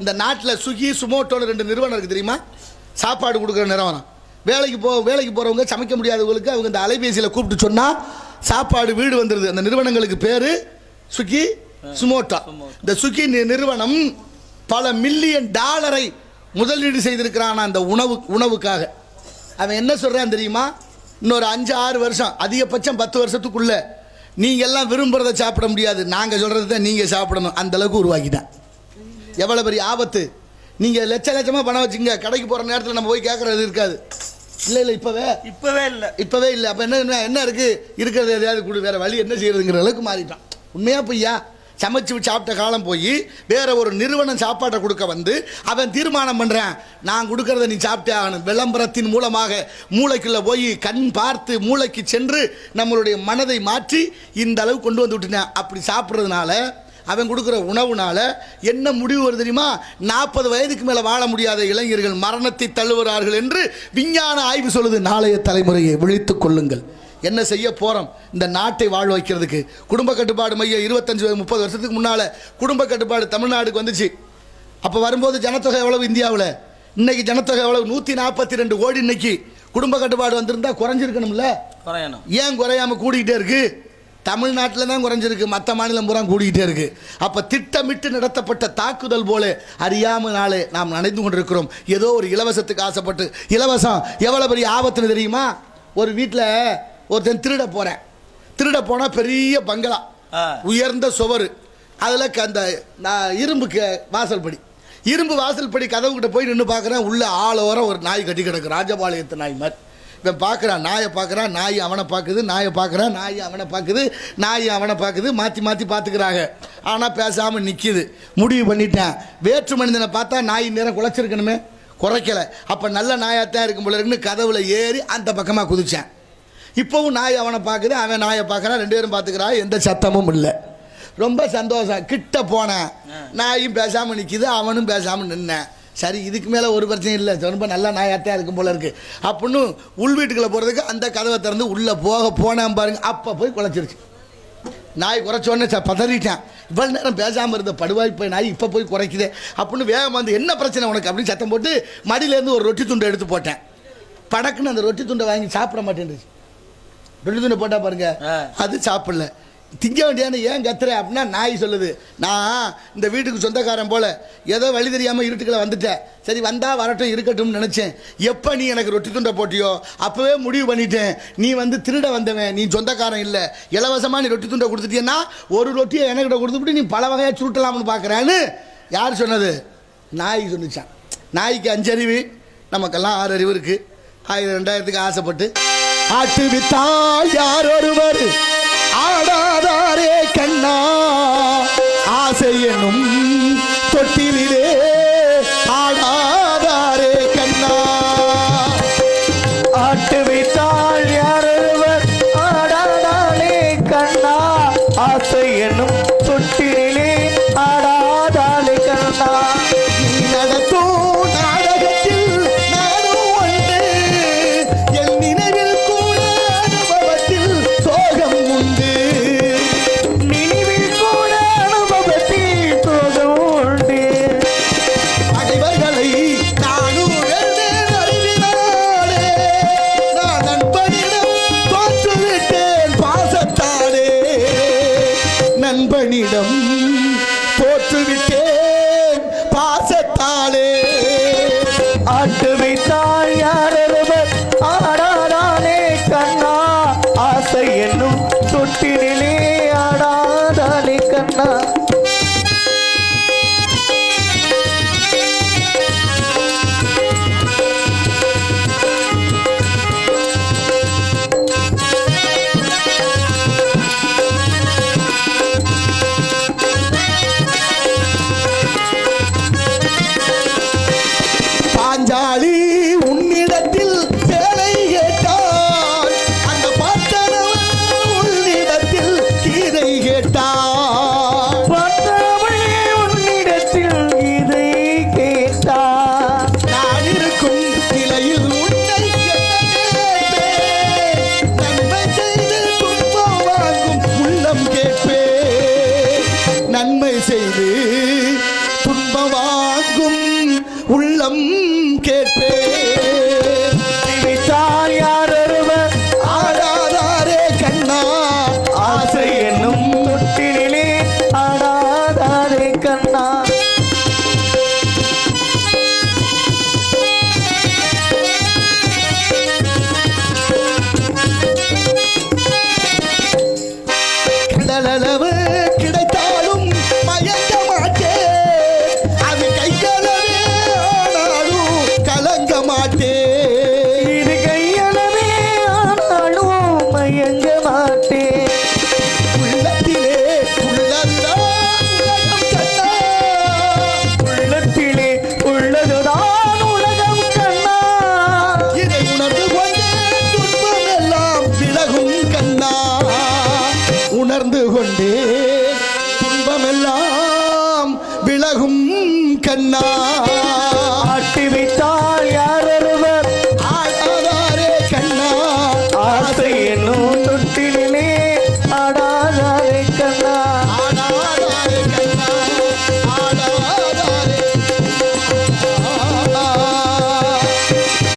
இந்த நாட்டில் சுகி சுமோட்டோன்னு 2 நிறுவனம் இருக்குது தெரியுமா? சாப்பாடு கொடுக்குற நிறுவனம். வேலைக்கு போகிறவங்க சமைக்க முடியாதவங்களுக்கு அவங்க இந்த அலைபேசியில் கூப்பிட்டு சொன்னால் சாப்பாடு வீடு வந்துடுது. அந்த நிறுவனங்களுக்கு பேர் சுகி சுமோட்டோ. இந்த சுகி நிறுவனம் பல மில்லியன் டாலரை முதலீடு செய்திருக்கிறான் அந்த உணவுக்காக. அவன் என்ன சொல்கிறான் தெரியுமா? இன்னொரு 5-6 வருஷம், அதிகபட்சம் 10 வருஷத்துக்குள்ள நீங்கள் எல்லாம் விரும்புகிறத சாப்பிட முடியாது, நாங்கள் சொல்கிறது தான் நீங்கள் சாப்பிடணும், அந்தளவுக்கு உருவாக்கிட்டான். எவ்வளோ பெரிய ஆபத்து! நீங்கள் லட்சமாக பணம் வச்சுங்க, கடைக்கு போகிற நேரத்தில் நம்ம போய் கேட்குறது இருக்காது. இல்லை இப்போவே இல்லை. அப்போ என்ன இருக்கிறது எதையாவது கொடு, வேறு வழி என்ன செய்யறதுங்கிற அளவுக்கு மாறிட்டான். உண்மையாக பொய்யா? சமைச்சு சாப்பிட்ட காலம் போய் வேற ஒரு நிறுவனம் சாப்பாட்டை கொடுக்க வந்து அவன் தீர்மானம் பண்ணுறான், நான் கொடுக்கறத நீ சாப்பிட்டே ஆகணும். விளம்பரத்தின் மூலமாக மூளைக்குள்ளே போய் கண் பார்த்து மூளைக்கு சென்று நம்மளுடைய மனதை மாற்றி இந்த அளவு கொண்டு வந்து விட்டுனேன். அப்படி சாப்பிட்றதுனால அவன் கொடுக்குற உணவுனால என்ன முடிவு வருது தெரியுமா? 40 வயதுக்கு மேலே வாழ முடியாத இளைஞர்கள் மரணத்தை தள்ளுகிறார்கள் என்று விஞ்ஞான ஆய்வு சொல்லுது. நாளைய தலைமுறையை விழித்துக் கொள்ளுங்கள். என்ன செய்ய போகிறோம் இந்த நாட்டை வாழ வைக்கிறதுக்கு? குடும்ப கட்டுப்பாடு மையம் 25-30 வருஷத்துக்கு முன்னால் குடும்ப கட்டுப்பாடு தமிழ்நாடுக்கு வந்துச்சு. அப்போ வரும்போது ஜனத்தொகை எவ்வளவு இந்தியாவில்? இன்னைக்கு ஜனத்தொகை எவ்வளவு? 142 கோடி. இன்னைக்கு குடும்ப கட்டுப்பாடு வந்திருந்தா குறைஞ்சிருக்கணும்ல? ஏன் குறையாமல் கூடிக்கிட்டே இருக்கு? தமிழ்நாட்டில் தான் குறைஞ்சிருக்கு, மற்ற மாநிலம் பூரா கூடிக்கிட்டே இருக்கு. அப்போ திட்டமிட்டு நடத்தப்பட்ட தாக்குதல் போல அறியாமனாலே நாம் நடந்து கொண்டிருக்கிறோம். ஏதோ ஒரு இலவசத்துக்கு ஆசைப்பட்டு. இலவசம் எவ்வளோ பெரிய ஆபத்துன்னு தெரியுமா? ஒரு வீட்டில் ஒருத்தன் திருட போனால் பெரிய பங்களா, உயர்ந்த சுவர், அதில் அந்த இரும்பு வாசல் படி கதவுக்கிட்ட போய் நின்று பார்க்குறேன். உள்ள ஆளோரம் ஒரு நாய் கட்டி கிடக்கு, ராஜபாளையத்து நாய் மாதிரி. இவன் பார்க்குறான், நாயை பார்க்குறான், நாய் அவனை பார்க்குது, நாயை பார்க்குறான், நாய் அவனை பார்க்குது, நாய் அவனை பார்க்குது, மாற்றி பார்த்துக்கிறாங்க. ஆனால் பேசாமல் நிற்கிது. முடிவு பண்ணிட்டேன், வேற்று மனிதனை பார்த்தா நாய் நேரம் குலைச்சிருக்கணுமே, குறைக்கலை. அப்போ நல்ல நாயாகத்தான் இருக்கும் போல இருக்குன்னு கதவுல ஏறி அந்த பக்கமாக குதித்தேன். இப்போவும் நாய் அவனை பார்க்குது, அவன் நாயை பார்க்குறான், 2 பேரும் பார்த்துக்கிறா, எந்த சத்தமும் இல்லை. ரொம்ப சந்தோஷம். கிட்ட போனேன், நாயும் பேசாமல் நிற்கிது, அவனும் பேசாமல் நின்னேன். சரி, இதுக்கு மேலே ஒரு பிரச்சனையும் இல்லை, ரொம்ப நல்லா நாயாத்தான் இருக்கும் போல இருக்குது அப்படின்னு உள் வீட்டுக்குள்ளே போகிறதுக்கு அந்த கதவை திறந்து உள்ளே போனேன் பாருங்க. அப்போ போய் குலைச்சிருச்சு. நாய் குறைச்சோடனே பதறிட்டேன். இவ்வளோ நேரம் பேசாமல் இருந்த படுவாய் போய் நாய் இப்போ போய் குறைக்குதே அப்படின்னு வேகம் வந்து, என்ன பிரச்சனை உனக்கு அப்படின்னு சத்தம் போட்டு மடியிலேருந்து ஒரு ரொட்டி துண்டை எடுத்து போட்டேன். படக்குன்னு அந்த ரொட்டி துண்டை வாங்கி சாப்பிட மாட்டேன்ருச்சு. ரொட்டி துண்டை போட்டால் பாருங்க, அது சாப்பிடல. திங்க வேண்டியானு ஏன் கத்துற அப்படின்னா நாய் சொல்லுது, நான் இந்த வீட்டுக்கு சொந்தக்காரன் போல் ஏதோ வழி தெரியாமல் இருட்டுக்களை வந்துட்டேன், சரி வந்தால் வரட்டும் இருக்கட்டும்னு நினச்சேன். எப்போ நீ எனக்கு ரொட்டி துண்டை போட்டியோ அப்போவே முடிவு பண்ணிட்டேன், நீ வந்து திருட வந்தவன், நீ சொந்தக்காரன் இல்லை. இலவசமாக நீ ரொட்டி துண்டை கொடுத்துட்டியன்னா ஒரு ரொட்டியை எனக்கிட்ட கொடுத்துட்டு நீ பல வகையாக சுருட்டலாம்னு பார்க்குறான்னு யார் சொன்னது? நாய் சொன்னிச்சான். நாய்க்கு 5 அறிவு, நமக்கெல்லாம் 6 அறிவு இருக்குது. 1000-2000க்கு ஆசைப்பட்டு ஆட்டு வித்தால் யார் ஒருவர் ஆடாதாரே கண்ணா, ஆசை எனும் தொட்டிலே ஆடாதாரே கண்ணா. ஆட்டு வைத்தால் யாரொருவர் ஆடாதாரே கண்ணா, ஆசை எனும் தொட்டிலே ஆடாதாரே கண்ணா. நீ நடத்தும் நாடகத்தில் நானும் ஒன்று, என் நினைவில் கூட அனுபவத்தில் சோகம் உண்டு. நினைவில் கூட அனுபவத்தில் சோகம் உண்டு. வரம் கேட்பேன். விட்டால் யாரொருவர் ஆடாதாரே கண்ணா ஆசை என்னும் தொட்டிலே ஆடாதாரே கண்ணா. கடலளவு கிடைத்தாலும் மயங்க மாட்டேன். அது கையளவே ஆனாலும் கலங்க மாட்டேன். இது கையளவே ஆனாலும் மயங்க மாட்டேன். உள்ளத்திலே உள்ளதுதான் உலகம் கண்ணா. உள்ளத்திலே உள்ளதுதான் உலகம் கண்ணா. இதை உணர்ந்து கொண்டே துன்பம் எல்லாம் விலகும் கண்ணா. உணர்ந்து கொண்டே துன்பமெல்லாம் விலகும் கண்ணா. ஆட்டி வைத்த